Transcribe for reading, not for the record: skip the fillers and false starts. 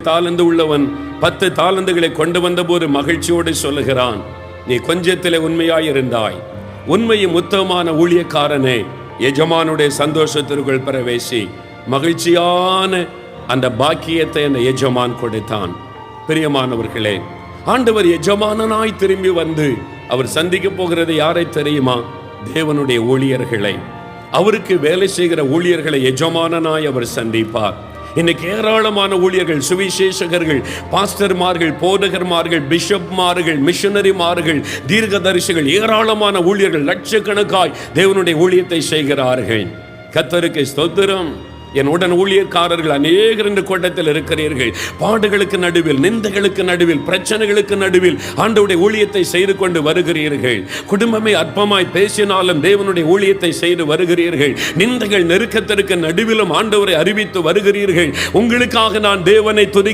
தாலந்து உள்ளவன் 10 தாலந்துகளை கொண்டு வந்தபோது மகிழ்ச்சியோடு சொல்லுகிறான், நீ கொஞ்சத்திலே உண்மையாயிருந்தாய், உண்மையும் உத்தமமான ஊழியக்காரனே, எஜமானுடைய சந்தோஷத்திற்குள் பிரவேசி. மகிழ்ச்சியான அந்த பாக்கியத்தை அந்த எஜமான் கொடுத்தான். பிரியமானவர்களே, ஆண்டவர் எஜமானனாய் திரும்பி வந்து அவர் சந்திக்க போகிறது யாரை தெரியுமா? தேவனுடைய ஊழியர்களை, அவருக்கு வேலை செய்கிற ஊழியர்களை எஜமானனாய் அவர் சந்திப்பார். இன்னைக்கு ஏராளமான ஊழியர்கள், சுவிசேஷகர்கள், பாஸ்டர்மார்கள், போதகர்மார்கள், பிஷப்மார்கள், மிஷனரிமார்கள், தீர்க்கதரிசிகள், ஏராளமான ஊழியர்கள் லட்சக்கணக்காய் தேவனுடைய ஊழியத்தை செய்கிறார்கள். கர்த்தருக்கு ஸ்தோத்திரம். என் உடன் ஊழியக்காரர்கள் அநேகர் இந்த கூட்டத்தில் இருக்கிறீர்கள். பாடுகளுக்கு நடுவில், நிந்தைகளுக்கு நடுவில், பிரச்சனைகளுக்கு நடுவில் ஆண்டவருடைய ஊழியத்தை செய்து கொண்டு வருகிறீர்கள். குடும்பமே அற்பமாய் பேசினாலும் தேவனுடைய ஊழியத்தை செய்து வருகிறீர்கள். நிந்தைகள், நெருக்கத்திற்கு நடுவிலும் ஆண்டவரை அறிவித்து வருகிறீர்கள். உங்களுக்காக நான் தேவனை துதி